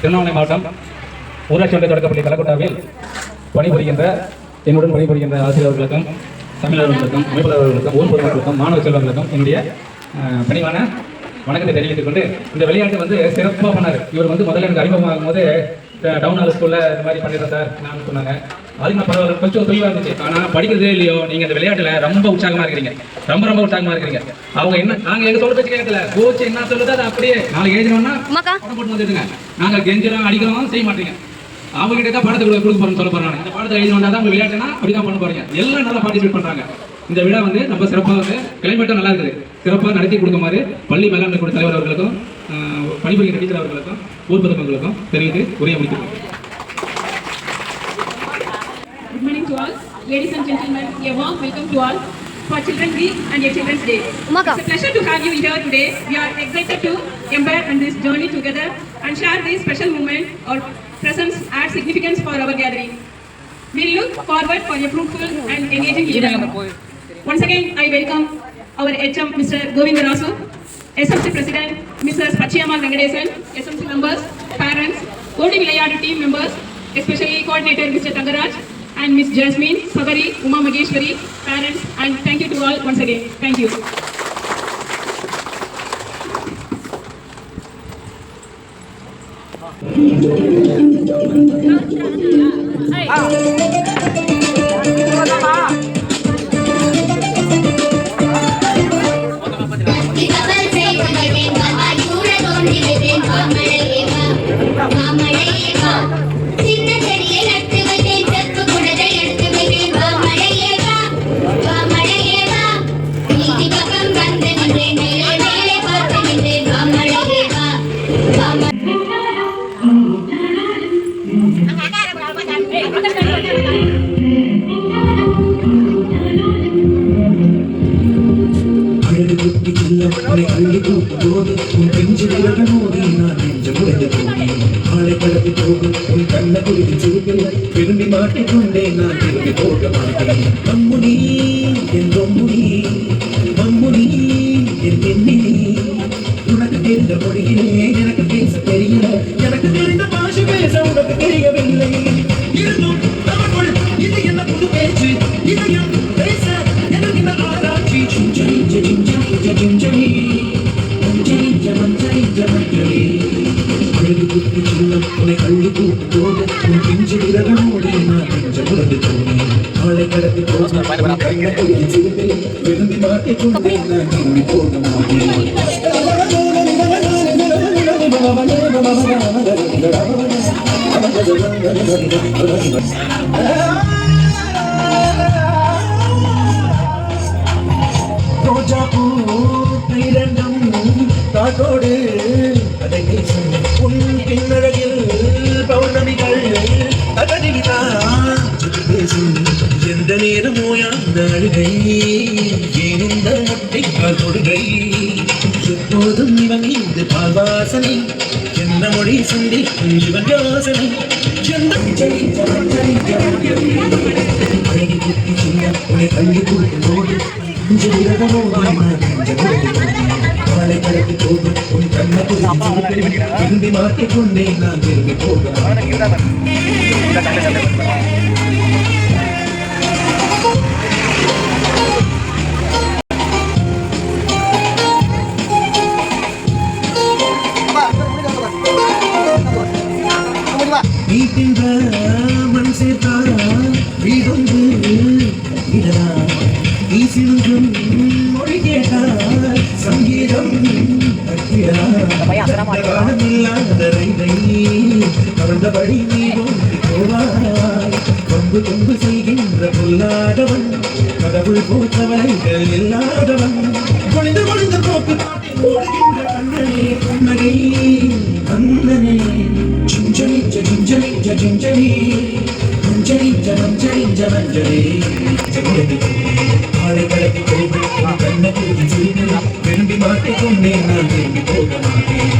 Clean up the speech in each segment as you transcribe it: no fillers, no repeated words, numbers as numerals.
திருவண்ணாமலை மாவட்டம் ஊராட்சி ஒன்றிய தொடக்கப்பள்ளி கலக்கோட்டாவில் பணிபுரிகின்ற என்னுடன் பணிபுரிகின்ற ஆசிரியர்களுக்கும் தமிழர்களுக்கும் அமைப்பாளர்களுக்கும் ஊர் பொதுமக்களுக்கும் மாணவ செல்வங்களுக்கும் என்னுடைய பணிவான வணக்கத்தை தெரிவித்துக் கொண்டு இந்த விளையாட்டு வந்து சிறப்பாக பண்ணார். இவர் வந்து முதல்ல எனக்கு அறிமுகமாகும் போது டவுன் ஹால் ஸ்கூலில் இந்த மாதிரி பண்ணிடுறேன் சார் நான் சொன்னாங்க. அதுக்கு நான் பரவாயில்ல கொஞ்சம் தொய்வாக இருந்துச்சு. ஆனால் படிக்கிறதே இல்லையோ நீங்கள் இந்த விளையாட்டில் ரொம்ப உற்சாகமாக இருக்கிறீங்க, ரொம்ப உற்சாகமாக இருக்கிறீங்க. அவங்க என்ன நாங்கள் எங்கள் சொல்ல பற்றி கேட்கல, கோச் என்ன சொல்லுது அதை அப்படியே நாளைக்கு எழுதினோம்னா போட்டு வந்துடுங்க. நாங்கள் கெஞ்சிரோம் அடிக்கிறோம் செய்ய மாட்டீங்க. அவங்க கிட்ட படத்தை கொடுக்க போறோம்னு சொல்ல போறாங்க. இந்த படத்தை எழுதி வந்தால் தான் உங்க விளையாட்டுனா அப்படிதான் பண்ண போறீங்க. எல்லாம் நல்லா பார்ட்டிசிபேட் பண்றாங்க. இந்த விழா வந்து நம்ம சிறப்பாக வந்து கிளைமேட்டும் நல்லா இருக்குது. சிறப்பாக நடத்தி கொடுக்குமாறு பள்ளி மேலாண்மை குழு தலைவர் அவர்களுக்கும் பணிபுரிகிற டீச்சர் அவர்களுக்கும் ஊர் பொதுமக்களுக்கும் தெரிவித்து உரையை முடித்துள்ளோம். Good morning to all, ladies and gentlemen. A warm welcome to all for Children's Week and your Children's Day. It's a pleasure to have you here today. We are excited to embark on this journey together and share this special moment. Our presence adds significance for our gathering. We look forward for a fruitful and engaging evening. Once again, I welcome our HM, Mr. Govinda Rasu, SMC President, Mrs. Pachiyamal Venkatesan, SMC members, parents, Odi Vilayadu team members, especially coordinator Mr. Tangaraj and Ms. Jasmine, Sagari, Uma Mageshwari, parents, and thank you to all once again. Thank you. விரும்பி மாட்டிக்கொண்டே நான் திரும்பி போக மாட்டேன். மம்முனி என் பொம்முனி, மம்முனி என் பெண்ணினி, உனக்கு தெரிந்த மொழியிலே எனக்கு பேச தெரியல, எனக்கு தெரிந்த பாஷை பேச உனக்கு தெரியவில்லை. இருந்தும் நமக்குள் இது என்ன புது பேச்சு, இதையும் பேச எனக்கு இந்த ஆராய்ச்சி. சிஞ்சலி சிஞ்சலி சிஞ்சலி மஞ்சளி மஞ்சளி மஞ்சளி அழகு குத்தி சின்னம் உன்னை அள்ளி கூட்டு போது உன் பிஞ்சு விரகனோடு நான் நெஞ்ச உறந்து போனேன். ஆளை கடத்தி போது விரும்பி மாட்டிக்கொண்டே நான் திரும்பி போக மாட்டேன். ரோஜா பூ இரண்டும் காட்டோடு அதை பேசும் உன் பின்னழகில் பௌர்ணமிகள் அதனிதான் பேசும் எந்த நேரம் ஓயாந்த அழுகை ஏன் இந்த முட்டைக்கால் தொடுகை எப்போதும் இவன் இந்த பால்வாசனை என்ன மொழி சந்தி இவன் யோசனை அழகி குத்தி சின்ன உன்னை தள்ளி கூட்டும்போது ஆளை கடத்தி போது உன் கண்ணை திரும்பி மாட்டிக்கொண்டே நான் திரும்பி போக வீட்டின்ற மண் சேர்த்தா வீடொன்று இடரா வீசினும் மொழி கேட்டால் சங்கீதம் இல்லாத கவர்ந்தபடி நீ ஒன்று போவாய். கொம்பு கொம்பு செய்கின்ற பொல்லாதவன் கடவுள் போற்றவளைகள் இல்லாதவன் கொழுந்து கொழுந்து போக்கு ஓடுகின்ற கண்ணனே புன்னகை கண்ணனே சிஞ்சலி சிஞ்சலி சிஞ்சலி மஞ்சளி மஞ்சளி மஞ்சளி ஆளை கடத்தி போது கண்ணை கூட்டி சிரிப்பு விரும்பி மாட்டிக்கொண்டே நான் திரும்பி போக மாட்டேன்.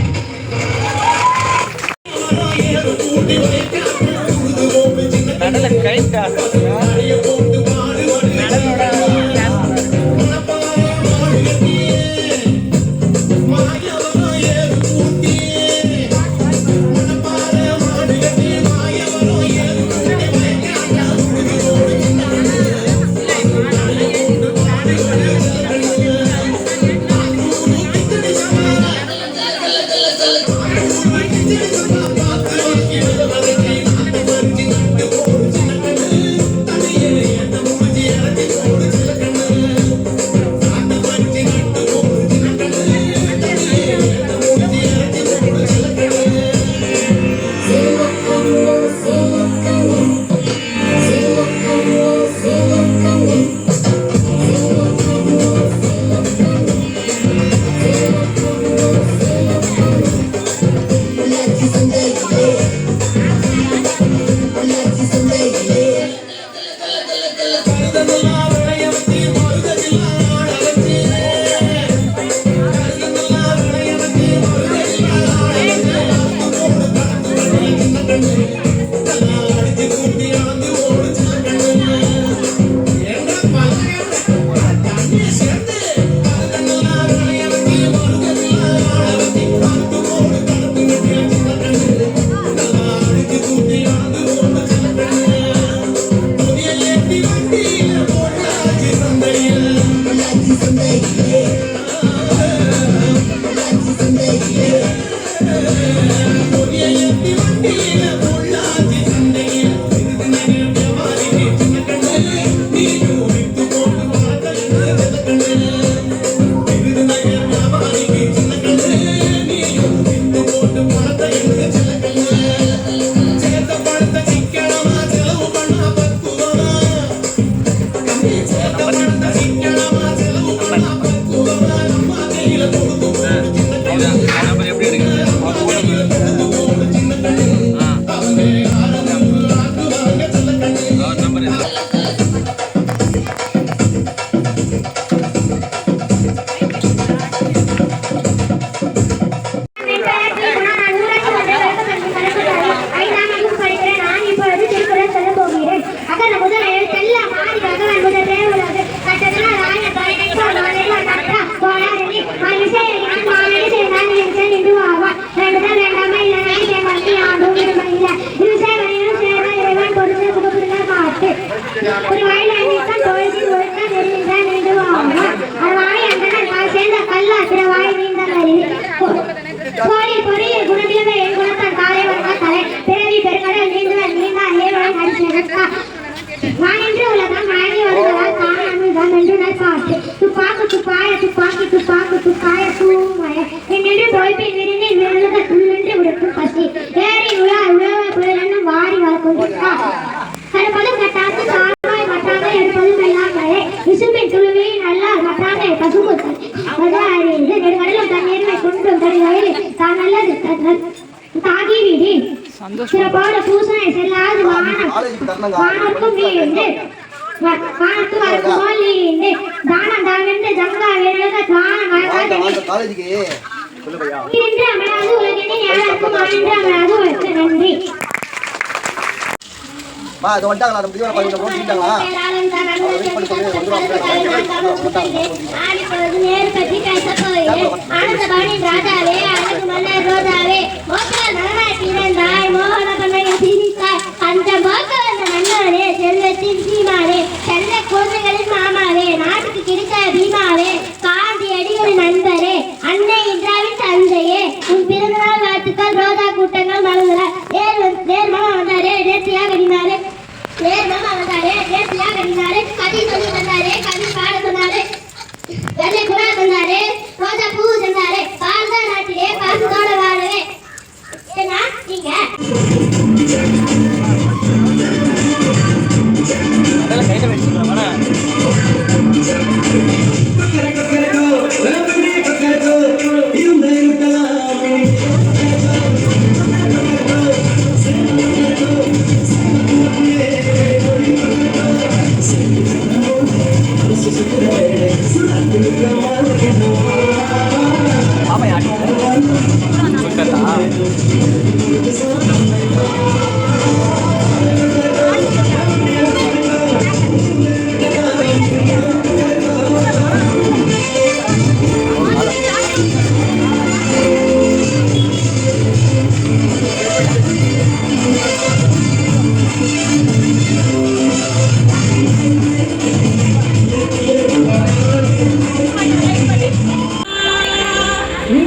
கை சிறப்பான பூசனை செல்லாது வானத்தும் நீண்டு வானத்து வரக்கு போல் நீண்டு தானம் தாவென்று ஜங்கா வேணுக தானம் வாழ்வாதனி நின்று அமராது உலகினை யாருக்கும் ஆனின்று அமராது உலகு நன்றி. மா அது வந்துட்டாங்களா நம்ம முடிவா பண்ணிட்டு போயிட்டாங்களா நாட்டுக்கு கிடைத்த பீமாவே காந்தி அடிகளின் நண்பரே அன்னை இந்திராவின் தந்தையே உன் பிறந்தநாள் வாழ்த்துக்கள் ரோஜா கூட்டங்கள் மலர்ந்தன நேர்மமா வந்தாரே நேர்த்தியாக அறிந்தாரே நேர்மமா வந்தாரே நேர்த்தியாக அறிந்தாரே கதை சொல்லி தந்தாரே கதை பாட சொன்னாரே வெள்ளை புறா தந்தாரே ரோஜா பூ தந்தாரே பாரத நாட்டிலே பாசத்தோட வாழவே ஏன்னா நீங்க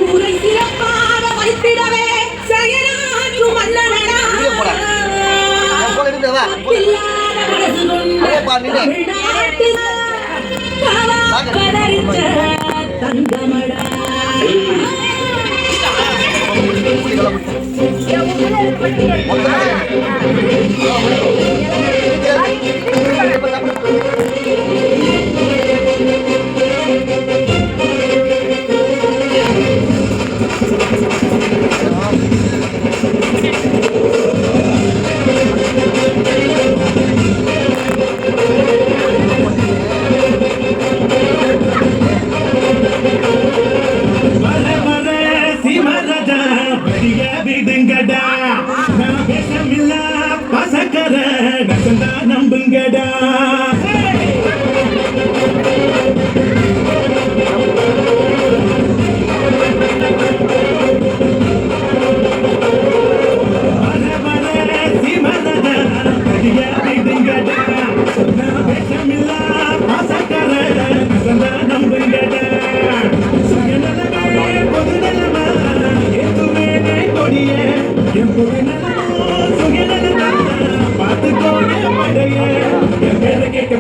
ஊரை சிறப்பாக வைத்திடவே செயலா நம்புங்கடா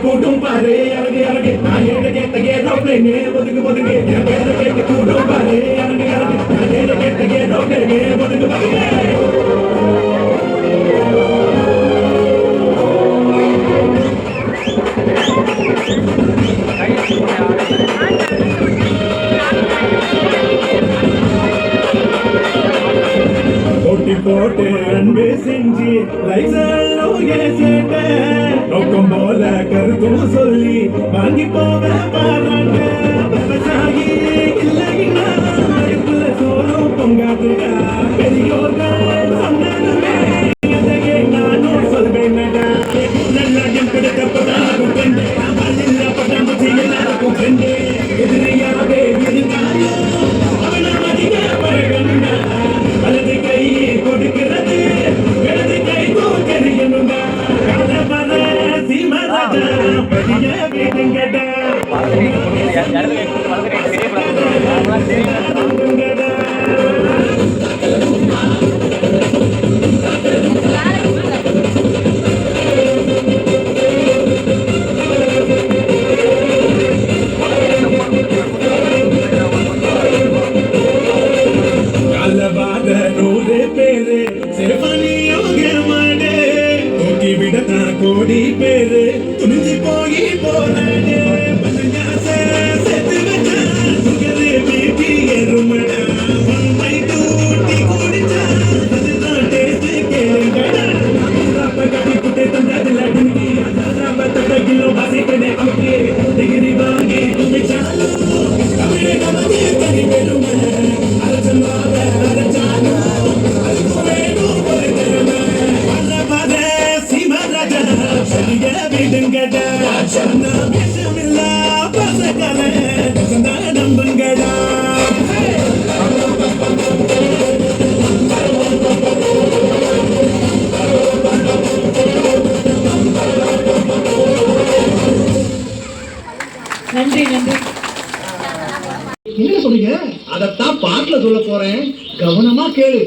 கூட்டும் பாரு இறங்கு இறங்கு நான் கேட்ட ஏரோப்ளேனு ஒதுங்கு ஒதுங்கு என் பேரை கேட்டு கூட்டும் பாரு இறங்கு இறங்கு நான் கேட்ட ஏரோப்ளேனு ஒதுங்கு ஒதுங்கு போட்டி போட்டு அன்பு செஞ்சு நோக்கம் போல கருத்தும் சொல்லி வாங்கி போக பாராட்ட விவசாயி இல்லைன்னா சோறும் பொங்காதுடா பெரியோர்கள் சொன்னதுமே அதையே நானும் சொல்வேன் நல்லா என் பிடிக்கப்படாகும் பெண்ணே இல்ல பட்டாம்பூச்சி எல்லாருக்கும் பெண்ணே எதிரியாவே இருந்தாலும் அவனை மதிக்க பழகணுண்டா வலது கை கொடுக்கிறது இடது கை தூக்கறியணுண்டா கலவர சீமராஜா பெரிய வீடுங்கடா கோடி பேரு துணிஞ்சு போய் போறானே செத்து வச்சா சுகரு வீட்டி எருமடா உண்மை தூட்டி குடிச்சா அதுதான் டேஸ்ட் கேளுங்கடா கட்டி புட்டே தந்தாதுல டிங்கி அதான் கிலோ வாசிக்கனே அமுக்கி டிகிரி வாங்கி குமிச்சாலும் தமிழே நமக்கு கனி பெருமை அரசமாக அரசாலும் அதுக்கு வேணும் ஒரு திறமை பெரிய வீடுங்கடா சொன்ன விஷமில்லா பசங்கள சொன்ன நம்புங்கடா நன்றி நன்றி. என்ன சொல்றீங்க? அதத்தான் பாட்டுல சொல்ல போறேன், கவனமா கேளு.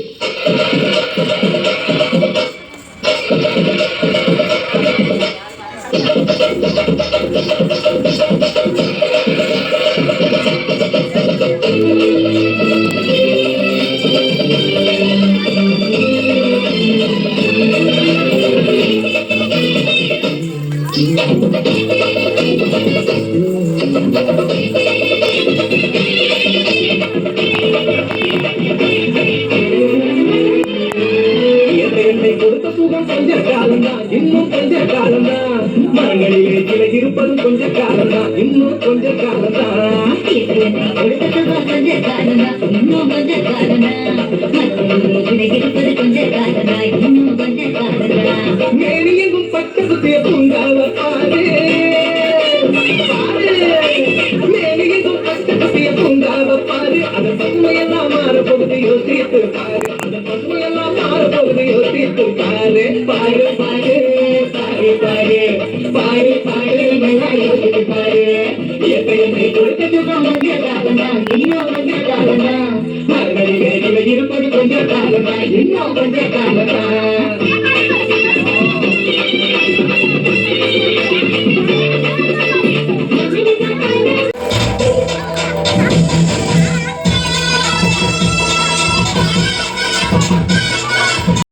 கொடுத்த சுகம் கொஞ்ச காலம்தான், இன்னும் கொஞ்ச காலம்தான். மரங்களிலே கிளை இருப்பதும் கொஞ்ச காலம்தான், இன்னும் கொஞ்ச காலம்தான். கொடுத்த சுகம் கொஞ்ச காலம்தான், இன்னும் கொஞ்ச காலம்தான். மரங்களிலே கிளை இருப்பது கொஞ்ச காலம்தான், இன்னும் கொஞ்ச காலம்தான். மேனியெங்கும் பச்சை குத்திய பூங்காவ பாரு மேனியெங்கும் பச்சை குத்திய பூங்காவ பாரு. அதன் பசுமையெல்லாம் மாறப்போகுது யோசித்து பாரு, அதன் பசுமையெல்லாம் மாறப்போகுது யோசித்து பாரு. பாரு பாரு பாரு பாரு பாரு பாரு நல்லா யோசித்து பாரு. எப்பயுமே கொடுத்த சுகம் கொஞ்ச காலம்தான், இன்னும் கொஞ்ச காலம்தான். மரங்களிலே இருப்பது கொஞ்ச காலம்தான், இன்னும் கொஞ்ச காலம்தான்.